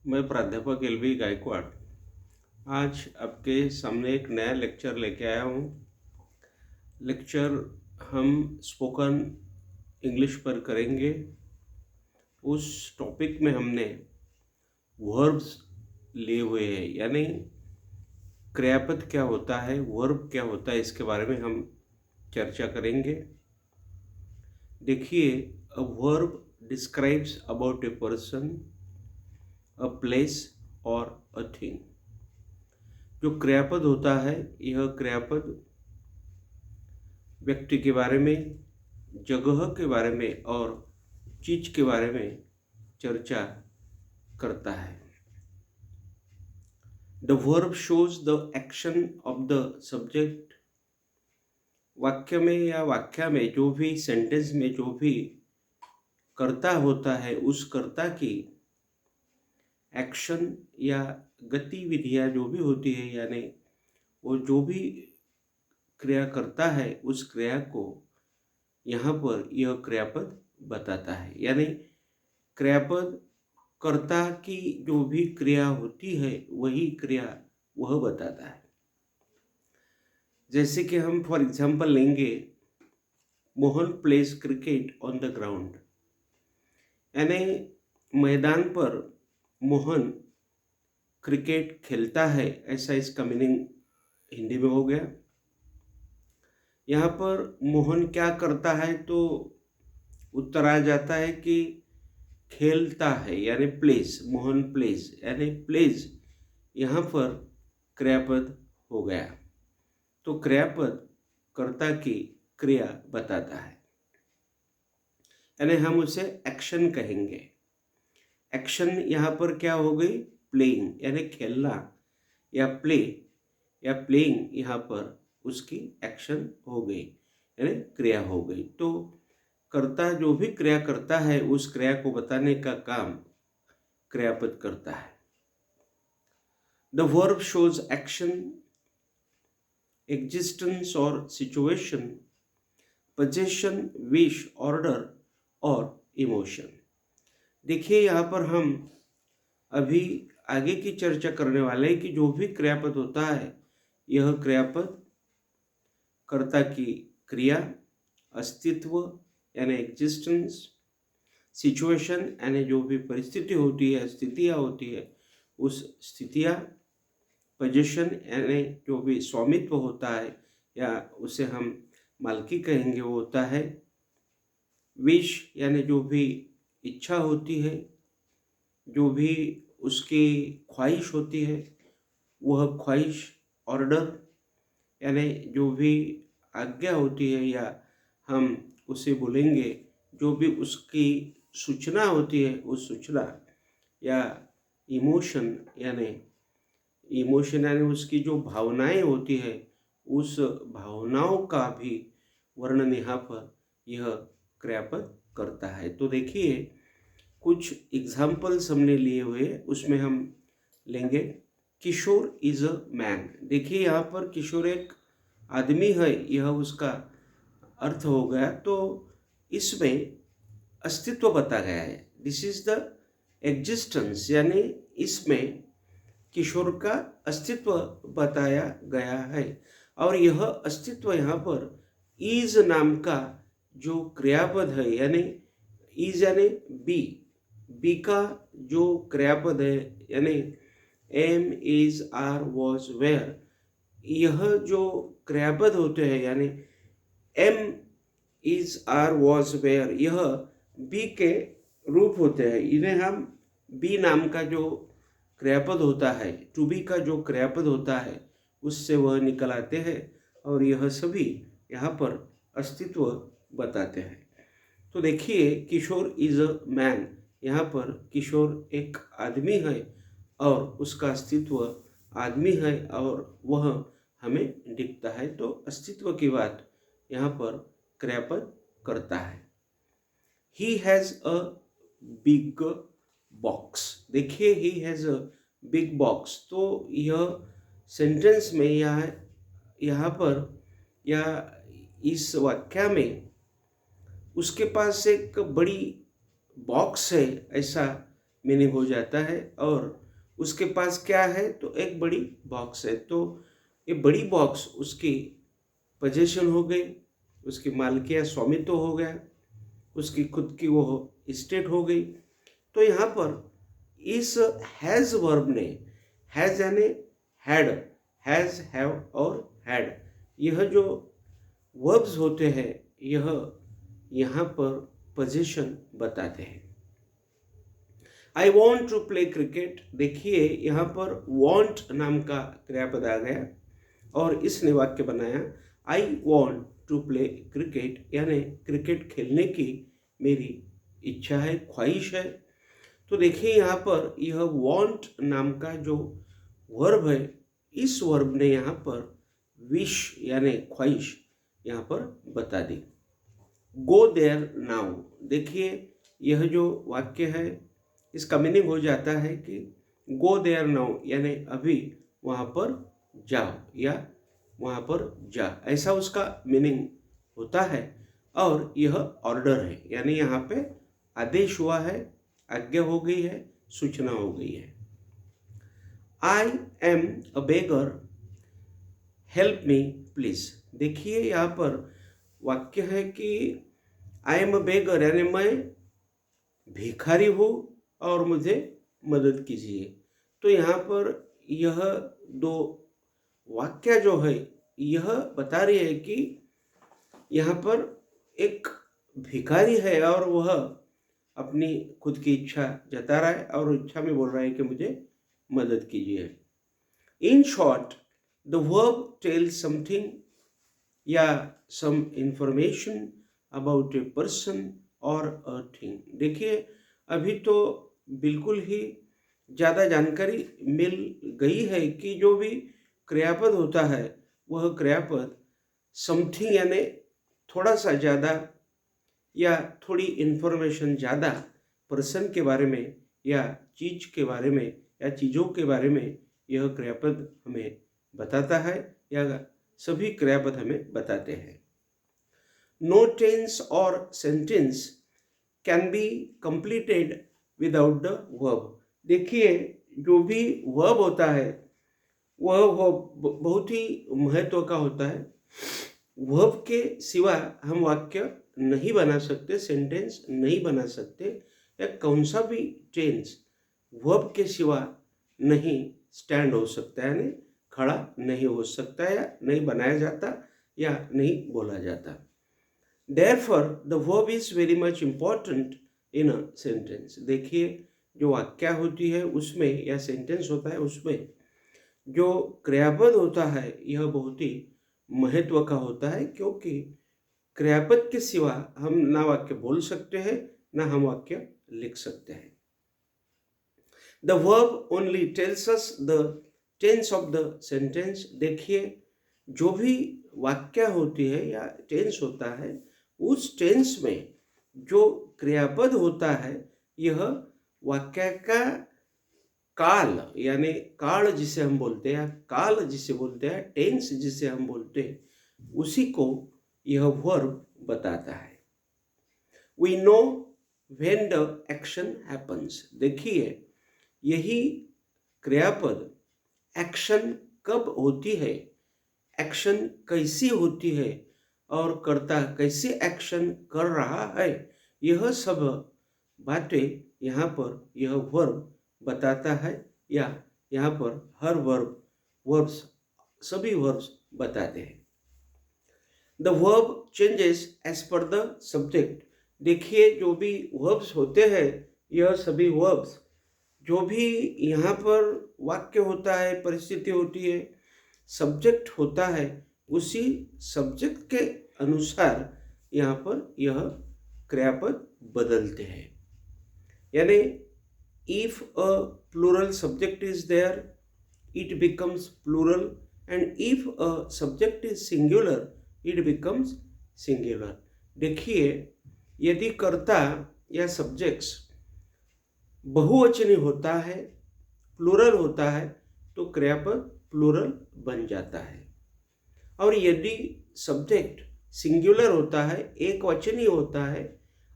मैं प्राध्यापक एल.वी. गायकवाड़ आज आपके सामने एक नया लेक्चर लेके आया हूँ। लेक्चर हम स्पोकन इंग्लिश पर करेंगे। उस टॉपिक में हमने वर्ब्स लिए हुए हैं, यानी क्रियापद क्या होता है, वर्ब क्या होता है, इसके बारे में हम चर्चा करेंगे। देखिए, a verb describes about a person, a place और अ थिंग। जो क्रियापद होता है, यह क्रियापद व्यक्ति के बारे में, जगह के बारे में और चीज के बारे में चर्चा करता है। The verb shows the action of the subject. वाक्य में या वाक्य में जो भी सेंटेंस में जो भी कर्ता होता है, उस कर्ता की एक्शन या गतिविधियां जो भी होती है, यानी वो जो भी क्रिया करता है, उस क्रिया को यहाँ पर यह क्रियापद बताता है। यानी क्रियापद कर्ता की जो भी क्रिया होती है, वही क्रिया वह बताता है। जैसे कि हम फॉर एग्जांपल लेंगे, Mohan pledge cricket on the ground. यानी मैदान पर मोहन क्रिकेट खेलता है, ऐसा इसका मीनिंग हिंदी में हो गया। यहाँ पर मोहन क्या करता है, तो उत्तर आ जाता है कि खेलता है, यानी प्लेज। मोहन प्लेज, यानी प्लेज यहाँ पर क्रियापद हो गया। तो क्रियापद कर्ता की क्रिया बताता है, यानी हम उसे एक्शन कहेंगे। एक्शन यहाँ पर क्या हो गई, प्लेइंग, यानी खेलना, या प्ले या प्लेइंग यहाँ पर उसकी एक्शन हो गई, यानी क्रिया हो गई। तो कर्ता जो भी क्रिया करता है, उस क्रिया को बताने का काम क्रियापद करता है। The verb shows action, existence और सिचुएशन, पोजीशन, विश, ऑर्डर और इमोशन। देखिए, यहाँ पर हम अभी आगे की चर्चा करने वाले हैं कि जो भी क्रियापद होता है, यह क्रियापद कर्ता की क्रिया, अस्तित्व यानी एग्जिस्टेंस, सिचुएशन यानी जो भी परिस्थिति होती है, स्थितियाँ होती है, उस स्थितियाँ, पोजीशन यानी जो भी स्वामित्व होता है या उसे हम मालकी कहेंगे, वो होता है। विश यानी जो भी इच्छा होती है, जो भी उसकी ख्वाहिश होती है, वह ख्वाहिश। ऑर्डर यानी जो भी आज्ञा होती है, या हम उसे बोलेंगे जो भी उसकी सूचना होती है, उस सूचना। या इमोशन यानी उसकी जो भावनाएं होती है, उस भावनाओं का भी वर्णन यहाँ पर यह क्रियापद करता है। तो देखिए, कुछ एग्जाम्पल्स हमने लिए हुए, उसमें हम लेंगे किशोर इज अ मैन। देखिए, यहाँ पर किशोर एक आदमी है, यह उसका अर्थ हो गया। तो इसमें अस्तित्व बता गया है, दिस इज द एग्जिस्टेंस, यानी इसमें किशोर का अस्तित्व बताया गया है। और यह अस्तित्व यहाँ पर इज नाम का जो क्रियापद है, यानी इज यानी बी, बी का जो क्रियापद है, यानी am, is, are, was, were, यह जो क्रियापद होते हैं, यानी am, is, are, was, were, यह बी के रूप होते हैं। इन्हें हम बी नाम का जो क्रियापद होता है, टू बी का जो क्रियापद होता है, उससे वह निकल आते हैं, और यह सभी यहाँ पर अस्तित्व बताते हैं। तो देखिए, किशोर इज अ मैन, यहाँ पर किशोर एक आदमी है और उसका अस्तित्व आदमी है, और वह हमें दिखता है। तो अस्तित्व की बात यहाँ पर क्रियापद करता है। He has a big box. देखिए, he has a big box, तो यह सेंटेंस में यहाँ पर या इस वाक्य में उसके पास एक बड़ी बॉक्स है, ऐसा मीनिंग हो जाता है। और उसके पास क्या है, तो एक बड़ी बॉक्स है, तो ये बड़ी बॉक्स उसकी पोजीशन हो गई, उसकी मालकिया स्वामित्व हो गया, उसकी खुद की वो स्टेट हो गई। तो यहाँ पर इस हैज़ वर्ब ने, हैज़ यानी हैड, हैज़, हैव और हैड, यह जो वर्ब्स होते हैं यह यहाँ पर पोजीशन बताते हैं। I want to play cricket, देखिए यहाँ पर वॉन्ट नाम का क्रियापद आ गया और इसने वाक्य बनाया I want to play cricket, यानी क्रिकेट खेलने की मेरी इच्छा है, ख्वाहिश है। तो देखिए यहाँ पर यह वॉन्ट नाम का जो वर्ब है, इस वर्ब ने यहाँ पर विश यानी ख्वाहिश यहाँ पर बता दी। गो देयर नाउ, देखिए यह जो वाक्य है इसका मीनिंग हो जाता है कि गो देयर नाउ यानी अभी वहाँ पर जाओ या वहाँ पर जा, ऐसा उसका मीनिंग होता है। और यह ऑर्डर है, यानी यहाँ पे आदेश हुआ है, आज्ञा हो गई है, सूचना हो गई है। I am a beggar, help me please, देखिए यहाँ पर वाक्य है कि आई एम अ बेगर यानी मैं भिखारी हूँ और मुझे मदद कीजिए। तो यहाँ पर यह दो वाक्य जो है यह बता रही है कि यहाँ पर एक भिखारी है और वह अपनी खुद की इच्छा जता रहा है और इच्छा में बोल रहा है कि मुझे मदद कीजिए। In short the verb tells something या some information about a person or a thing, देखिए अभी तो बिल्कुल ही ज़्यादा जानकारी मिल गई है कि जो भी क्रियापद होता है वह क्रियापद समथिंग यानी थोड़ा सा ज़्यादा या थोड़ी इन्फॉर्मेशन ज़्यादा पर्सन के बारे में या चीज़ के बारे में या चीज़ों के बारे में यह क्रियापद हमें बताता है या सभी क्रियापद हमें बताते हैं। नो टेंस और sentence can be completed without the verb, देखिए जो भी वर्ब होता है वह बहुत ही महत्व का होता है। वर्ब के सिवा हम वाक्य नहीं बना सकते, सेंटेंस नहीं बना सकते, या कौन सा भी टेंस वर्ब के सिवा नहीं स्टैंड हो सकता है, यानी खड़ा नहीं हो सकता या नहीं बनाया जाता या नहीं बोला जाता। Therefore, the verb is very much important in a sentence, देखिए जो वाक्य होती है उसमें या सेंटेंस होता है उसमें जो क्रियापद होता है यह बहुत ही महत्व का होता है, क्योंकि क्रियापद के सिवा हम ना वाक्य बोल सकते हैं ना हम वाक्य लिख सकते हैं। The verb only tells us the tense of the sentence, देखिए जो भी वाक्य होती है या टेंस होता है उस टेंस में जो क्रियापद होता है यह वाक्य का काल यानी काल जिसे हम बोलते हैं, काल जिसे बोलते हैं, टेंस जिसे हम बोलते हैं, उसी को यह वर्ब बताता है। We know when the action happens, देखिए यही क्रियापद एक्शन कब होती है, एक्शन कैसी होती है और कर्ता कैसे एक्शन कर रहा है, यह सब बातें यहाँ पर यह वर्ब बताता है, या यहाँ पर हर वर्ब्स सभी वर्ब्स बताते हैं। The verb changes as per the subject, देखिए जो भी वर्ब्स होते हैं यह सभी वर्ब्स जो भी यहाँ पर वाक्य होता है, परिस्थिति होती है, सब्जेक्ट होता है, उसी सब्जेक्ट के अनुसार यहाँ पर यह क्रियापद बदलते हैं। यानी if a plural subject is there it becomes plural, and if a subject is singular it becomes singular. देखिए यदि कर्ता या सब्जेक्ट्स बहुवचनी होता है, प्लूरल होता है, तो क्रियापद प्लूरल बन जाता है, और यदि सब्जेक्ट सिंगुलर होता है, एक वचनी होता है,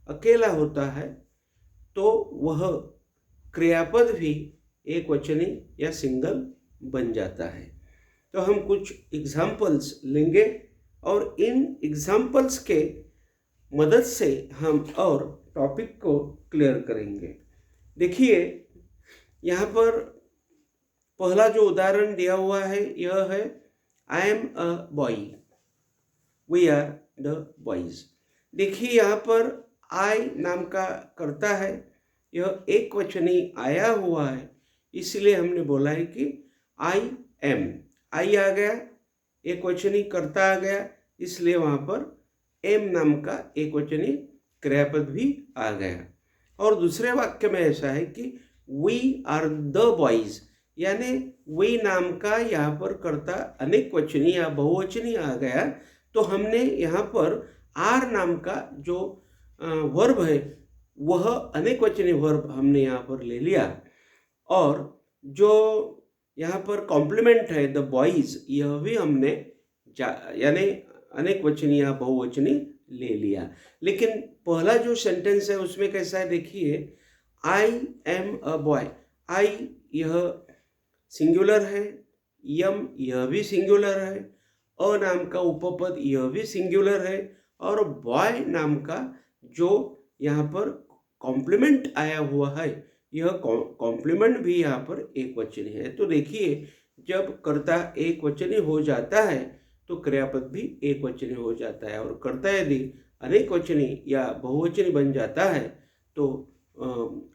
अकेला होता है, तो वह क्रियापद भी एक वचनी या सिंगल बन जाता है। तो हम कुछ एग्जाम्पल्स लेंगे और इन एग्जाम्पल्स के मदद से हम और टॉपिक को क्लियर करेंगे। देखिए यहाँ पर पहला जो उदाहरण दिया हुआ है यह है I am a boy, we are the boys. देखिए यहाँ पर आई नाम का कर्ता है, यह एक वचनी आया हुआ है, इसलिए हमने बोला है कि आई एम। आई आ गया, एक वचनी कर्ता आ गया, इसलिए वहाँ पर एम नाम का एक वचनी क्रियापद भी आ गया। और दूसरे वाक्य में ऐसा है कि वी आर द बॉयज, यानी वी नाम का यहाँ पर कर्ता अनेक वचनी या बहुवचनी आ गया, तो हमने यहाँ पर आर नाम का जो वर्ब है वह अनेक वचनी वर्ब हमने यहाँ पर ले लिया, और जो यहाँ पर कॉम्प्लीमेंट है द बॉयज, यह भी हमने यानी अनेक वचनी या बहुवचनी ले लिया। लेकिन पहला जो सेंटेंस है उसमें कैसा है, देखिए आई एम अ बॉय। आई यह सिंगुलर है, यम यह भी सिंगुलर है, अ नाम का उपपद यह भी सिंगुलर है, और बॉय नाम का जो यहाँ पर कॉम्प्लीमेंट आया हुआ है यह कॉम्प्लीमेंट भी यहाँ पर एक वचनी है। तो देखिए जब कर्ता एक वचनी हो जाता है तो क्रियापद भी एक वचनी हो जाता है, और कर्ता यदि अनेक वचनी या बहुवचनी बन जाता है तो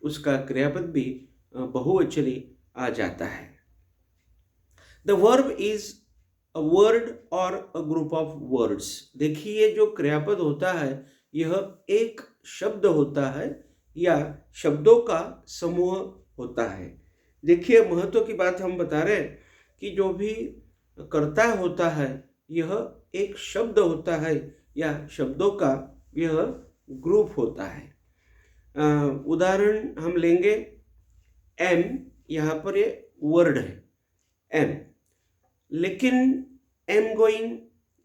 उसका क्रियापद भी बहुवचनी आ जाता है। The verb is a word और अ ग्रुप ऑफ वर्ड्स। देखिए जो क्रियापद होता है यह एक शब्द होता है या शब्दों का समूह होता है। देखिए महत्व की बात हम बता रहे हैं कि जो भी कर्ता होता है यह एक शब्द होता है या शब्दों का यह ग्रुप होता है। उदाहरण हम लेंगे, एम, यहाँ पर ये वर्ड है एम, लेकिन am going,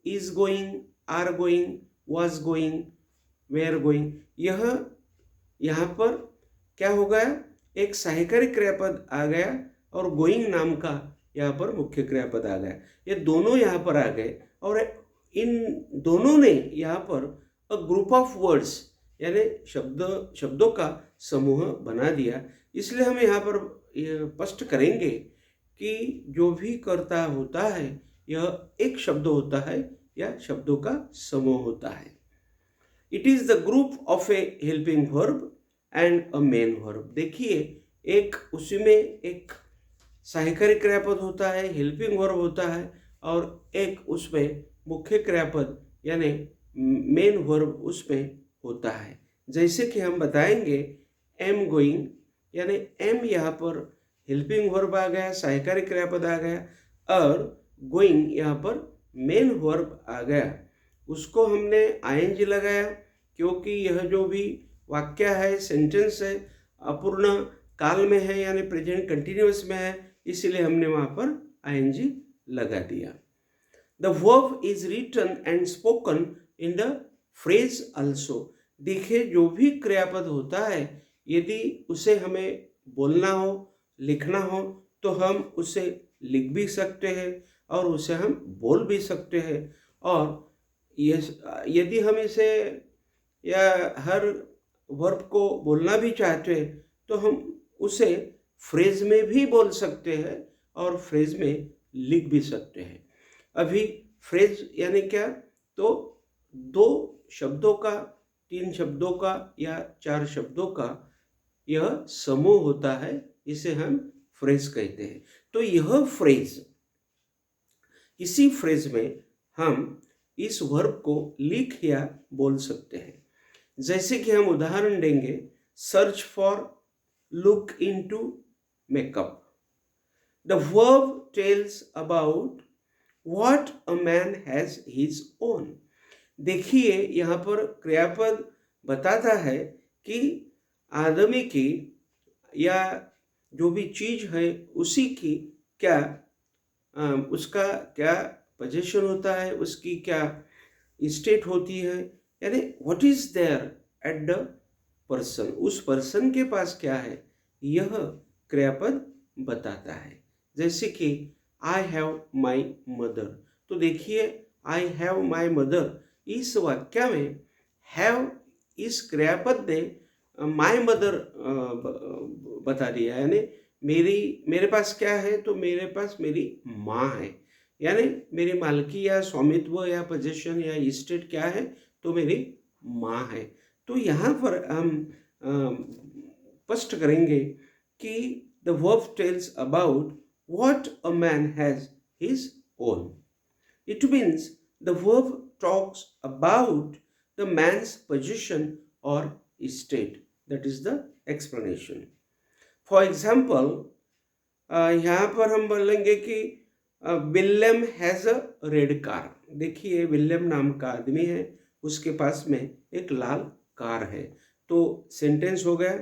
is going, are going, was going, were going, यह यहाँ पर क्या हो गया, एक सहायकारी क्रियापद आ गया और गोइंग नाम का यहाँ पर मुख्य क्रियापद आ गया। ये दोनों यहाँ पर आ गए और इन दोनों ने यहाँ पर अ ग्रुप ऑफ वर्ड्स यानी शब्दों का समूह बना दिया। इसलिए हम यहाँ पर स्पष्ट करेंगे कि जो भी कर्ता होता है यह एक शब्द होता है या शब्दों का समूह होता है। It is the group of A helping verb and a main verb. देखिए एक उसी में एक सहायकारी क्रियापद होता है, हेल्पिंग वर्ब होता है, और एक उसमें मुख्य क्रियापद यानी मेन वर्ब उसमें होता है। जैसे कि हम बताएंगे एम गोइंग, यानी एम यहाँ पर हेल्पिंग वर्ब आ गया, सहायकारी क्रियापद आ गया, और गोइंग यहाँ पर मेन वर्ब आ गया। उसको हमने आईएनजी लगाया क्योंकि यह जो भी वाक्य है, सेंटेंस है, अपूर्ण काल में है यानी प्रेजेंट कंटिन्यूअस में है, इसलिए हमने वहाँ पर आईएनजी लगा दिया। The verb is written and spoken in the phrase also. देखिए जो भी क्रियापद होता है यदि उसे हमें बोलना हो, लिखना हो, तो हम उसे लिख भी सकते हैं और उसे हम बोल भी सकते हैं। और यदि हम इसे या हर वर्ब को बोलना भी चाहते हैं तो हम उसे फ्रेज में भी बोल सकते हैं और फ्रेज में लिख भी सकते हैं। अभी फ्रेज यानी क्या, तो 2 शब्दों का, 3 शब्दों का या 4 शब्दों का यह समूह होता है, इसे हम फ्रेज कहते हैं। तो यह फ्रेज, इसी फ्रेज में हम इस वर्ब को लिख या बोल सकते हैं। जैसे कि हम उदाहरण देंगे, search for, look into, makeup. The verb tells about what a man has his own. देखिए यहाँ पर क्रियापद बताता है कि आदमी की या जो भी चीज है उसी की क्या उसका क्या पोजीशन होता है, उसकी क्या स्टेट होती है, यानी what is there at the person, उस पर्सन के पास क्या है यह क्रियापद बताता है। जैसे कि आई हैव माई मदर, तो देखिए आई हैव माई मदर, इस वाक्य में हैव इस क्रियापद ने माई मदर बता दिया, यानी मेरे पास क्या है, तो मेरे पास मेरी माँ है, यानी मेरी मालकी या स्वामित्व या पोजीशन या इस्टेट क्या है, तो मेरी माँ है। तो यहाँ पर हम स्पष्ट करेंगे कि the verb tells about what a man has his own. It means the verb talks about the man's position or state. That is the explanation. For example, यहाँ पर हम बोलेंगे कि William has a red car. देखिए William नाम का आदमी है, उसके पास में एक लाल कार है। तो सेंटेंस हो गया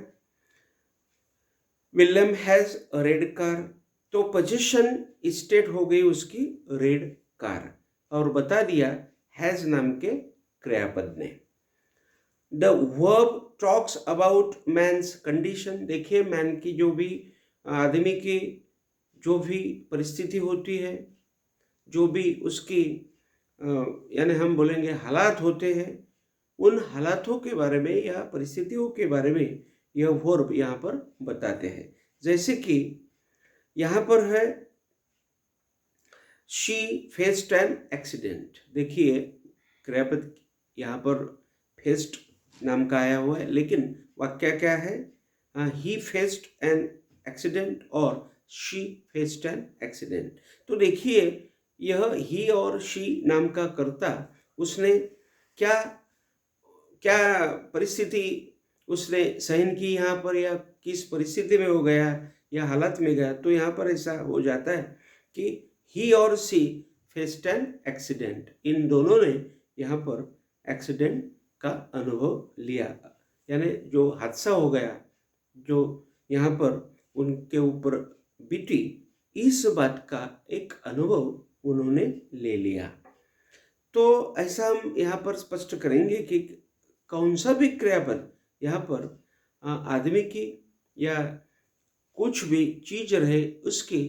William has a red car, तो पोजीशन स्टेट हो गई उसकी रेड कार, और बता दिया हैज नाम के क्रियापद ने। The verb talks about man's condition. देखिए मैन की जो भी आदमी की जो भी परिस्थिति होती है, जो भी उसकी यानी हम बोलेंगे हालात होते हैं, उन हालातों के बारे में या परिस्थितियों के बारे में यह वर्ब यहाँ पर बताते हैं। जैसे कि यहाँ पर है शी फेस्ड एन एक्सीडेंट। देखिए क्रियापद यहाँ पर फेस्ड नाम का आया हुआ है, लेकिन वाक्य क्या है, ही फेस्ड एन एक्सीडेंट और शी फेस्ड एन एक्सीडेंट। तो देखिए यह ही और शी नाम का कर्ता उसने क्या क्या परिस्थिति उसने सहन की यहाँ पर, या किस परिस्थिति में हो गया या हालत में गया, तो यहाँ पर ऐसा हो जाता है कि ही और सी फेस्ड एन एक्सीडेंट। इन दोनों ने यहाँ पर एक्सीडेंट का अनुभव लिया, यानी जो हादसा हो गया जो यहाँ पर उनके ऊपर बीती, इस बात का एक अनुभव उन्होंने ले लिया। तो ऐसा हम यहाँ पर स्पष्ट करेंगे कि कौन सा भी क्रियापद यहाँ पर आदमी की या कुछ भी चीज रहे उसकी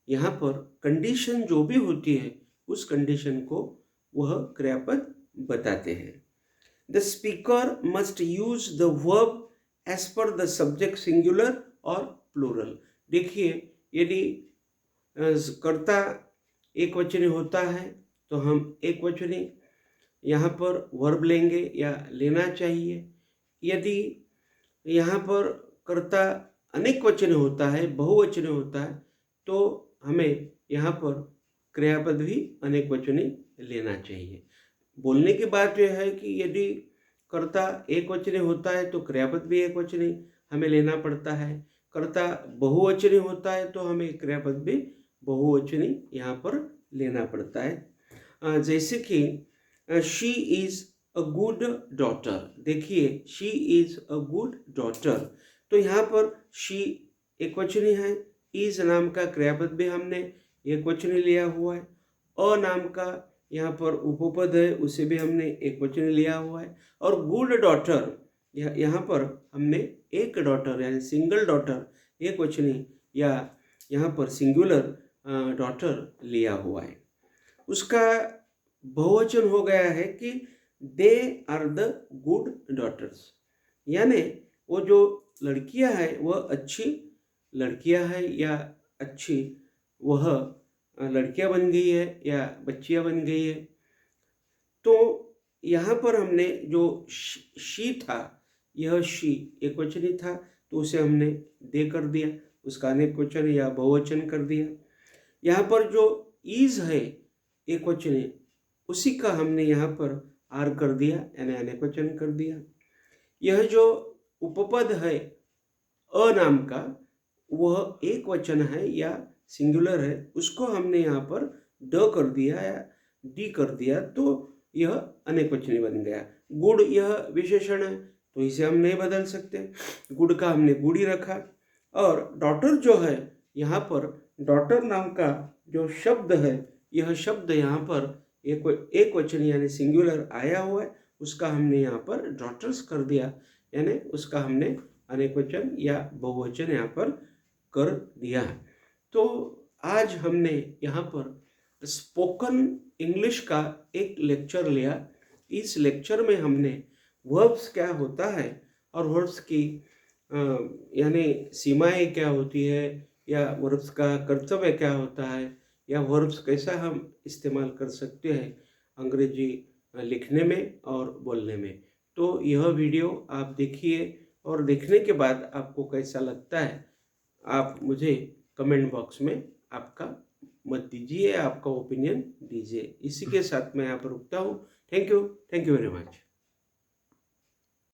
यहाँ पर कंडीशन जो भी होती है, उस कंडीशन को वह क्रियापद बताते हैं। The speaker must use the verb as per the subject singular और प्लूरल। देखिए यदि कर्ता एक वचनी होता है तो हम एक वचनी यहाँ पर वर्ब लेंगे या लेना चाहिए। यदि यहाँ पर कर्ता अनेक वचन होता है, बहुवचन होता है, तो हमें यहाँ पर क्रियापद भी अनेक वचनी लेना चाहिए। बोलने की बात यह है कि यदि कर्ता एक वचनी होता है तो क्रियापद भी एक वचनी हमें लेना पड़ता है। कर्ता बहुवचनी होता है तो हमें क्रियापद भी बहुवचनी यहाँ पर लेना पड़ता है। जैसे कि she is a good daughter. देखिए she is a good daughter, तो यहाँ पर शी एक वचनी है, इज नाम का क्रियापद भी हमने एक वचनी लिया हुआ है, अ नाम का यहाँ पर उपपद है उसे भी हमने एक वचनी लिया हुआ है, और गुड डॉटर यहाँ पर हमने एक डॉटर यानी सिंगल डॉटर एक वचनी या यहाँ पर सिंगुलर डॉटर लिया हुआ है। उसका बहुवचन हो गया है कि they are the good daughters, यानी वो जो लड़कियां हैं वह अच्छी लड़कियां हैं या अच्छी वह लड़कियां बन गई है या बच्चियां बन गई है। तो यहाँ पर हमने जो शी था, यह शी एक वचनी था तो उसे हमने दे कर दिया, उसका अनेक वचन या बहुवचन कर दिया। यहाँ पर जो इज है एक वचनी, उसी का हमने यहाँ पर आर कर दिया यानी अनेक वचन कर दिया। यह जो उपपद है अ नाम का, वह एक वचन है या सिंगुलर है, उसको हमने यहाँ पर ड कर दिया या डी कर दिया तो यह अनेक वचनी बन गया। गुड यह विशेषण है तो इसे हम नहीं बदल सकते, गुड का हमने गुड़ी रखा। और डॉटर जो है, यहाँ पर डॉटर नाम का जो शब्द है, यह शब्द यहाँ पर एक वचन यानी सिंगुलर आया हुआ है, उसका हमने यहाँ पर डॉटर्स कर दिया, यानी उसका हमने अनेकवचन या बहुवचन यहाँ पर कर दिया। तो आज हमने यहाँ पर स्पोकन इंग्लिश का एक लेक्चर लिया। इस लेक्चर में हमने वर्ब्स क्या होता है और वर्ब्स की यानी सीमाएं क्या होती है, या वर्ब्स का कर्तव्य क्या होता है, या वर्ब्स कैसा हम इस्तेमाल कर सकते हैं अंग्रेजी लिखने में और बोलने में। तो यह वीडियो आप देखिए और देखने के बाद आपको कैसा लगता है आप मुझे कमेंट बॉक्स में आपका मत दीजिए, आपका ओपिनियन दीजिए। इसी के साथ मैं यहाँ पर रुकता हूँ। Thank you very much.